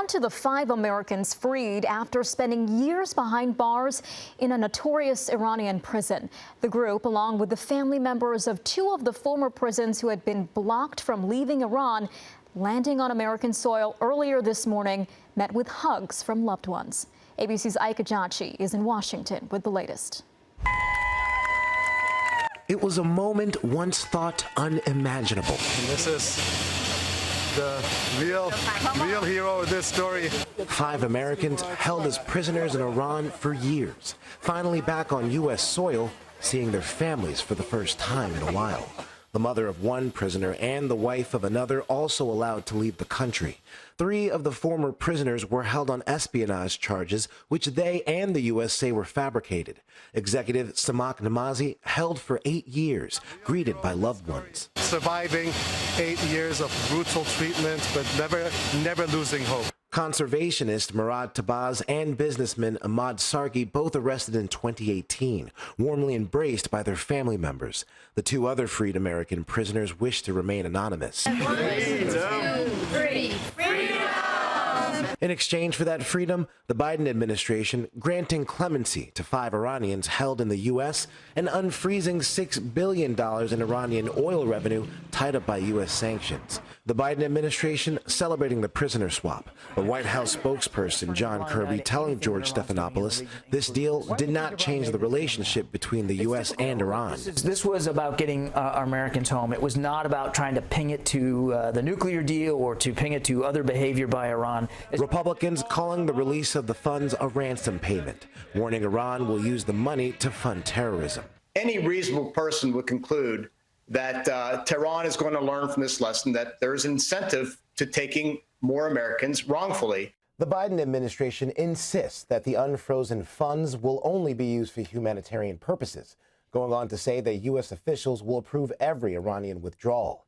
On to the 5 Americans freed after spending years behind bars in a notorious Iranian prison. The group, along with the family members of 2 of the former prisoners who had been blocked from leaving Iran, landing on American soil earlier this morning, met with hugs from loved ones. ABC's Ike Ajachi is in Washington with the latest. It was a moment once thought unimaginable. And this is the real hero of this story. 5 Americans held as prisoners in Iran for years, finally back on U.S. soil, seeing their families for the first time in a while. The mother of 1 prisoner and the wife of another also allowed to leave the country. 3 of the former prisoners were held on espionage charges, which they and the U.S. say were fabricated. Executive Samak Namazi held for 8 years, greeted by loved ones. Surviving 8 years of brutal treatment, but never losing hope. Conservationist Murad Tabaz and businessman Ahmad Sargi, both arrested in 2018, warmly embraced by their family members. The 2 other freed American prisoners wish to remain anonymous. 1, 2, 3, freedom! In exchange for that freedom, the Biden administration granting clemency to 5 Iranians held in the U.S. and unfreezing $6 billion in Iranian oil revenue tied up by U.S. sanctions. The Biden administration celebrating the prisoner swap. The White House spokesperson John Kirby telling George Stephanopoulos this deal did not change the relationship between the U.S. and Iran. This was about getting our Americans home. It was not about trying to ping it to the nuclear deal or to ping it to other behavior by Iran. Republicans calling the release of the funds a ransom payment, warning Iran will use the money to fund terrorism. Any reasonable person would conclude that Tehran is going to learn from this lesson that there is incentive to taking more Americans wrongfully. The Biden administration insists that the unfrozen funds will only be used for humanitarian purposes, going on to say that U.S. officials will approve every Iranian withdrawal.